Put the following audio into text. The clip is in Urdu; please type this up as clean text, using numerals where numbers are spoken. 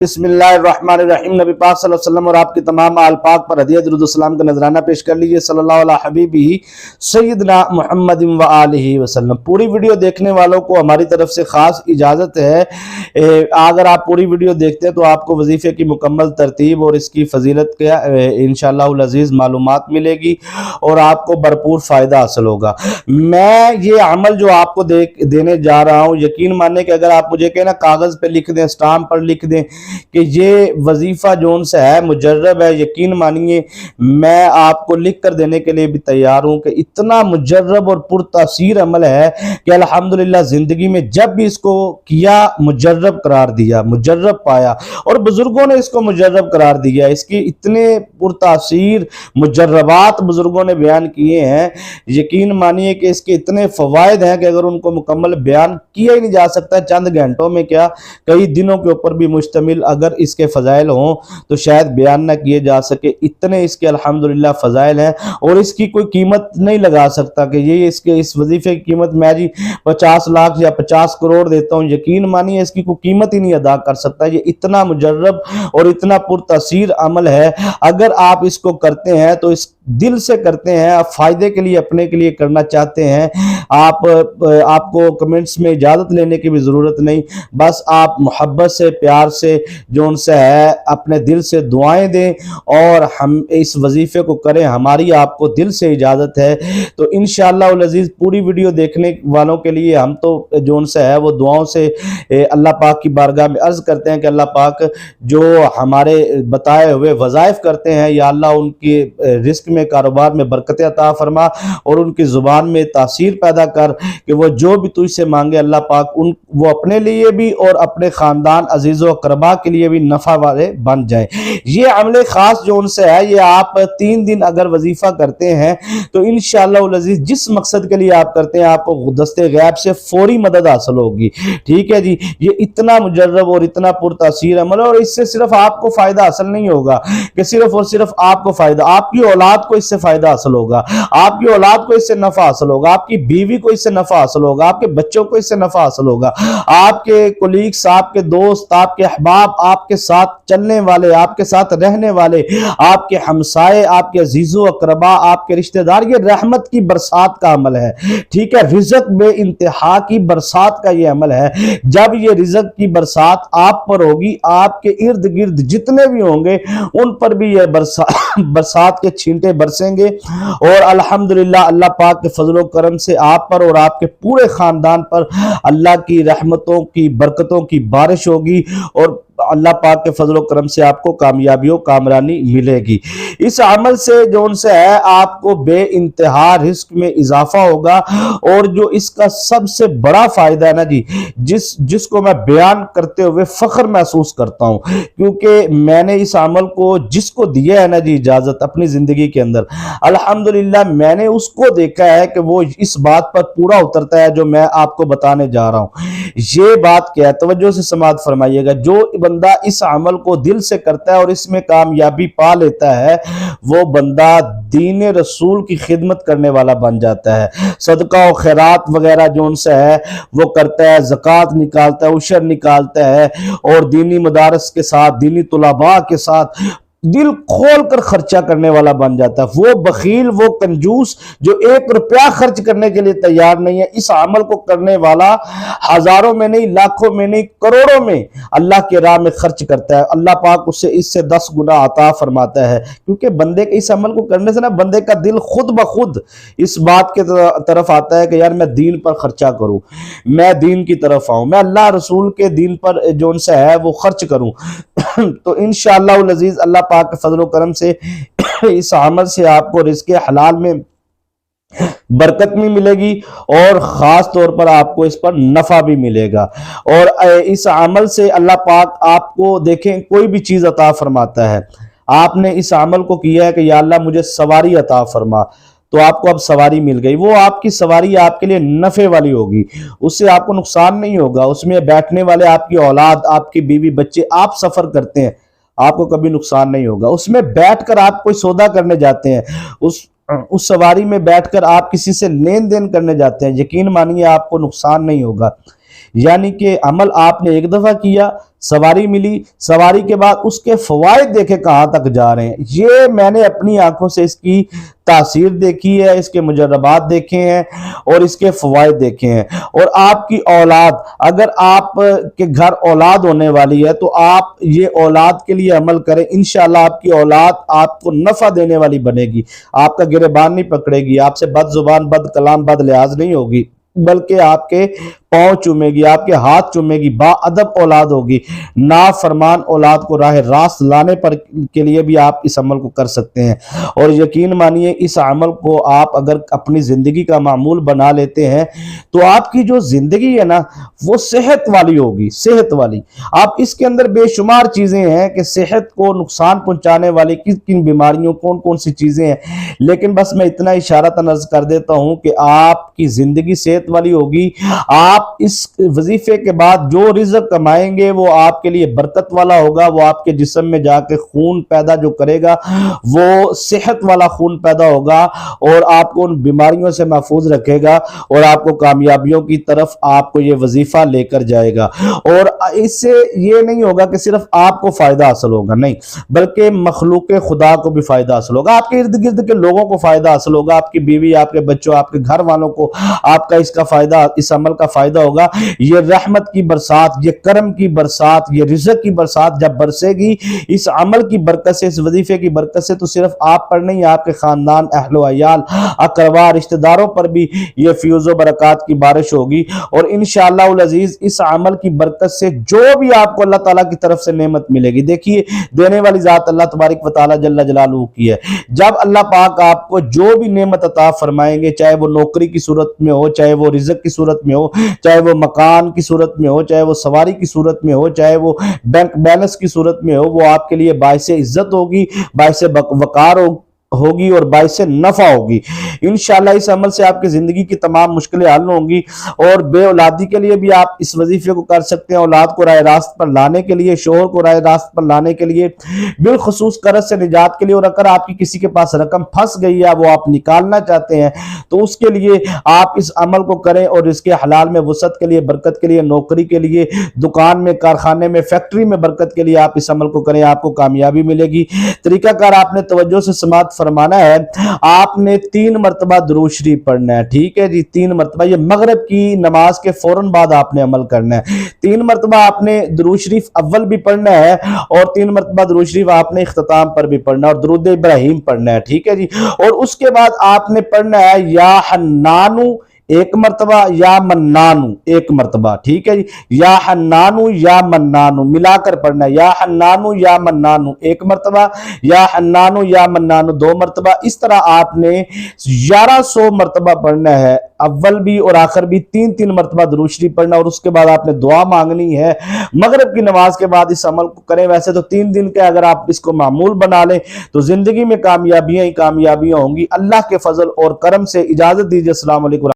بسم اللہ الرحمن الرحیم۔ نبی پاک صلی اللہ علیہ وسلم اور آپ کی تمام آل پاک پر ہدیہ درود السلام کا نذرانہ پیش کر لیجئے۔ صلی اللہ علیہ حبیبہ سیدنا محمد و آلہ وسلم۔ پوری ویڈیو دیکھنے والوں کو ہماری طرف سے خاص اجازت ہے، اگر آپ پوری ویڈیو دیکھتے ہیں تو آپ کو وظیفے کی مکمل ترتیب اور اس کی فضیلت کا انشاءاللہ العزیز معلومات ملے گی اور آپ کو بھرپور فائدہ حاصل ہوگا۔ میں یہ عمل جو آپ کو دینے جا رہا ہوں، یقین ماننے کہ اگر آپ مجھے کہنا کاغذ پہ لکھ دیں، اسٹامپ پر لکھ دیں کہ یہ وظیفہ جون سے ہے مجرب ہے، یقین مانیے میں آپ کو لکھ کر دینے کے لیے بھی تیار ہوں کہ اتنا مجرب اور پرتاثیر عمل ہے کہ الحمدللہ زندگی میں جب بھی اس کو کیا مجرب قرار دیا، مجرب پایا، اور بزرگوں نے اس کو مجرب قرار دیا۔ اس کی اتنے پرتاثیر مجربات بزرگوں نے بیان کیے ہیں، یقین مانیے کہ اس کے اتنے فوائد ہیں کہ اگر ان کو مکمل بیان کیا ہی نہیں جا سکتا چند گھنٹوں میں، کیا کئی دنوں کے اوپر بھی مشتمل اگر اس کے فضائل ہوں تو شاید بیان نہ کیے جا سکے، اتنے اس کے الحمدللہ فضائل ہیں۔ اور اس کی کوئی قیمت نہیں لگا سکتا کہ یہ اس وظیفے کی قیمت میں جی 50 لاکھ یا 50 کروڑ دیتا ہوں، یقین مانیے اس کی کوئی قیمت ہی نہیں ادا کر سکتا۔ یہ اتنا مجرب اور اتنا پرتاثیر عمل ہے، اگر آپ اس کو کرتے ہیں تو اس دل سے کرتے ہیں، آپ فائدے کے لیے اپنے کے لیے کرنا چاہتے ہیں، آپ کو کمنٹس میں اجازت لینے کی بھی ضرورت نہیں، بس آپ محبت سے پیار سے جو ان سے ہے اپنے دل سے دعائیں دیں اور ہم اس وظیفے کو کریں، ہماری آپ کو دل سے اجازت ہے۔ تو انشاءاللہ العزیز پوری ویڈیو دیکھنے والوں کے لیے ہم تو جو ان سے ہے وہ دعاؤں سے اللہ پاک کی بارگاہ میں عرض کرتے ہیں کہ اللہ پاک جو ہمارے بتائے ہوئے وظائف کرتے ہیں، یا اللہ ان کی رزق میں، کاروبار میں برکت عطا فرما اور ان کی زبان میں تاثیر پیدا کر کہ وہ جو بھی تجھ سے مانگے اللہ پاک وہ اپنے لیے بھی اور اپنے خاندان عزیز و اقربا کے لیے بھی نفع والے بن جائیں۔ یہ عمل خاص جو ان سے ہے، یہ آپ 3 دن اگر وظیفہ کرتے ہیں تو انشاءاللہ العزیز جس مقصد کے لیے آپ کرتے ہیں آپ کو دست غیب سے فوری مدد حاصل ہوگی۔ ٹھیک ہے جی، یہ اتنا مجرب اور اتنا پرتاثیر عمل ہے، اور اس سے صرف آپ کو فائدہ حاصل نہیں ہوگا کہ صرف اور صرف آپ کو فائدہ، آپ کی اولاد کو اس سے فائدہ حاصل ہوگا، آپ کی اولاد کو اس سے نفع حاصل ہوگا، آپ کی بیوی کو اس سے نفع حاصل ہوگا، آپ کے بچوں کو اس سے نفع حاصل ہوگا، آپ کے کولیگز، آپ کے دوست، آپ کے احباب، آپ کے ساتھ چلنے والے، آپ کے ساتھ رہنے والے، آپ کے ہمسائے، آپ کے عزیز و اقربا، آپ کے رشتہ دار، یہ رحمت کی برسات کا عمل ہے۔ ٹھیک ہے، رزق بے انتہا کی برسات کا یہ عمل ہے۔ جب یہ رزق کی برسات آپ پر ہوگی، آپ کے ارد گرد جتنے بھی ہوں گے ان پر بھی یہ برسات کے چھینٹے برسیں گے، اور الحمدللہ اللہ پاک کے فضل و کرم سے آپ پر اور آپ کے پورے خاندان پر اللہ کی رحمتوں کی برکتوں کی بارش ہوگی، اور اللہ پاک کے فضل و کرم سے آپ کو کامیابی و کامرانی ملے گی۔ اس عمل سے جو ان سے ہے آپ کو بے انتہا رزق میں اضافہ ہوگا، اور جو اس کا سب سے بڑا فائدہ ہے نا جی، جس کو میں بیان کرتے ہوئے فخر محسوس کرتا ہوں، کیونکہ میں نے اس عمل کو جس کو دیا ہے نا جی اجازت اپنی زندگی کے اندر، الحمدللہ میں نے اس کو دیکھا ہے کہ وہ اس بات پر پورا اترتا ہے جو میں آپ کو بتانے جا رہا ہوں۔ یہ بات کیا ہے، توجہ سے سماعت فرمائیے گا، جو بندہ اس عمل کو دل سے کرتا ہے اور اس میں کامیابی پا لیتا ہے، وہ بندہ دین رسول کی خدمت کرنے والا بن جاتا ہے۔ صدقہ و خیرات وغیرہ جو ان سے ہے وہ کرتا ہے، زکوٰۃ نکالتا ہے، عشر نکالتا ہے، اور دینی مدارس کے ساتھ، دینی طلباء کے ساتھ دل کھول کر خرچہ کرنے والا بن جاتا ہے۔ وہ بخیل، وہ کنجوس جو 1 روپیہ خرچ کرنے کے لیے تیار نہیں ہے، اس عمل کو کرنے والا ہزاروں میں نہیں، لاکھوں میں نہیں، کروڑوں میں اللہ کے راہ میں خرچ کرتا ہے۔ اللہ پاک اسے اس سے 10 گنا عطا فرماتا ہے، کیونکہ بندے کے اس عمل کو کرنے سے نا بندے کا دل خود بخود اس بات کے طرف آتا ہے کہ یار میں دین پر خرچہ کروں، میں دین کی طرف آؤں، میں اللہ رسول کے دین پر جو ان سے ہے وہ خرچ کروں۔ تو انشاءاللہ العزیز اللہ پاک کے فضل و کرم سے اس عمل سے آپ کو رزق حلال میں برکت بھی ملے گی، اور خاص طور پر آپ کو اس پر نفع بھی ملے گا۔ اور اس عمل سے اللہ پاک آپ کو دیکھیں کوئی بھی چیز عطا فرماتا ہے، آپ نے اس عمل کو کیا ہے کہ یا اللہ مجھے سواری عطا فرما، تو آپ کو اب سواری مل گئی، وہ آپ کی سواری آپ کے لیے نفع والی ہوگی، اس سے آپ کو نقصان نہیں ہوگا، اس میں بیٹھنے والے آپ کی اولاد، آپ کی بیوی بچے، آپ سفر کرتے ہیں آپ کو کبھی نقصان نہیں ہوگا، اس میں بیٹھ کر آپ کوئی سودا کرنے جاتے ہیں، اس سواری میں بیٹھ کر آپ کسی سے لین دین کرنے جاتے ہیں، یقین مانیے آپ کو نقصان نہیں ہوگا۔ یعنی کہ عمل آپ نے ایک دفعہ کیا، سواری ملی، سواری کے بعد اس کے فوائد دیکھے کہاں تک جا رہے ہیں. یہ میں نے اپنی آنکھوں سے اس کی تاثیر دیکھی ہے، اس کے مجربات دیکھے ہیں اور اس کے فوائد دیکھے ہیں. اور آپ کی اولاد، اگر آپ کے گھر اولاد ہونے والی ہے تو آپ یہ اولاد کے لیے عمل کریں، انشاءاللہ آپ کی اولاد آپ کو نفع دینے والی بنے گی، آپ کا گریبان نہیں پکڑے گی، آپ سے بد زبان، بد کلام، بد لحاظ نہیں ہوگی، بلکہ آپ کے پاؤں چومے گی، آپ کے ہاتھ چومے گی، با ادب اولاد ہوگی. نافرمان اولاد کو راہ راست لانے پر کے لیے بھی آپ اس عمل کو کر سکتے ہیں. اور یقین مانیے اس عمل کو آپ اگر اپنی زندگی کا معمول بنا لیتے ہیں تو آپ کی جو زندگی ہے نا وہ صحت والی ہوگی، صحت والی. آپ اس کے اندر بے شمار چیزیں ہیں کہ صحت کو نقصان پہنچانے والی کن کن بیماریوں، کون کون سی چیزیں ہیں، لیکن بس میں اتنا اشارہ نظر کر دیتا ہوں کہ آپ کی زندگی صحت والی ہوگی. آپ اس وظیفے کے بعد جو رزق کمائیں گے وہ آپ کے لیے برکت والا ہوگا، وہ آپ کے جسم میں جا کے خون پیدا جو کرے گا وہ صحت والا خون پیدا ہوگا اور آپ کو ان بیماریوں سے محفوظ رکھے گا اور آپ کو کامیابیوں کی طرف آپ کو یہ وظیفہ لے کر جائے گا. اور اس سے یہ نہیں ہوگا کہ صرف آپ کو فائدہ حاصل ہوگا، نہیں، بلکہ مخلوق خدا کو بھی فائدہ حاصل ہوگا، آپ کے ارد گرد کے لوگوں کو فائدہ حاصل ہوگا، آپ کی بیوی، آپ کے بچوں، آپ کے گھر والوں کو آپ کا اس کا فائدہ، اس عمل کا فائدہ ہوگا. یہ رحمت کی برسات، یہ کرم کی برسات، یہ رزق کی برسات جب برسے گی اس عمل کی برکت سے، اس وظیفے کی برکت سے، تو صرف آپ پر نہیں، آپ کے خاندان، اہل و عیال، اقربا، رشتہ داروں پر بھی یہ فیوز و برکات کی بارش ہوگی. اور انشاءاللہ العزیز اس عمل کی برکت سے جو بھی آپ کو اللہ تعالیٰ کی طرف سے نعمت ملے گی، دیکھیے دینے والی ذات اللہ تبارک و تعالیٰ جل جلالہ کی ہے. جب اللہ پاک آپ کو جو بھی نعمت عطا فرمائیں گے، چاہے وہ نوکری کی صورت میں ہو، چاہے وہ رزق کی صورت میں ہو، چاہے وہ مکان کی صورت میں ہو، چاہے وہ سواری کی صورت میں ہو، چاہے وہ بینک بیلنس کی صورت میں ہو، وہ آپ کے لیے باعث عزت ہوگی، باعث وقار ہوگی اور باعث نفع ہوگی. انشاءاللہ اس عمل سے آپ کی زندگی کی تمام مشکلیں حل ہوں گی. اور بے اولادی کے لیے بھی آپ اس وظیفے کو کر سکتے ہیں، اولاد کو راہ راست پر لانے کے لیے، شوہر کو راہ راست پر لانے کے لیے، بالخصوص قرض سے نجات کے لیے. اور اگر آپ کی کسی کے پاس رقم پھنس گئی ہے، وہ آپ نکالنا چاہتے ہیں، تو اس کے لیے آپ اس عمل کو کریں اور اس کے حلال میں وسعت کے لیے، برکت کے لیے، نوکری کے لیے، دکان میں، کارخانے میں، فیکٹری میں برکت کے لیے آپ اس عمل کو کریں، آپ کو کامیابی ملے گی. طریقہ کار آپ نے توجہ سے سماعت فرمانا ہے. آپ نے 3 مرتبہ درود شریف پڑھنا ہے، ٹھیک ہے جی، 3 مرتبہ. یہ مغرب کی نماز کے فوراً بعد آپ نے عمل کرنا ہے. 3 مرتبہ آپ نے درود شریف اول بھی پڑھنا ہے اور 3 مرتبہ درود شریف آپ نے اختتام پر بھی پڑھنا ہے اور درود ابراہیم پڑھنا ہے، ٹھیک ہے جی. اور اس کے بعد آپ نے پڑھنا ہے یا حنانو ایک مرتبہ، یا منانو ایک مرتبہ، ٹھیک ہے جی. یا حنانو یا منانو ملا کر پڑھنا ہے. یا حنانو یا منانو ایک مرتبہ، یا حنانو یا منانو 2 مرتبہ. اس طرح آپ نے 1100 مرتبہ پڑھنا ہے، اول بھی اور آخر بھی 3 مرتبہ درود شریف پڑھنا. اور اس کے بعد آپ نے دعا مانگنی ہے. مغرب کی نماز کے بعد اس عمل کو کریں. ویسے تو 3 دن کے اگر آپ اس کو معمول بنا لیں تو زندگی میں کامیابیاں ہی کامیابیاں ہوں گی. اللہ کے فضل اور کرم سے اجازت دیجیے. السلام علیکم.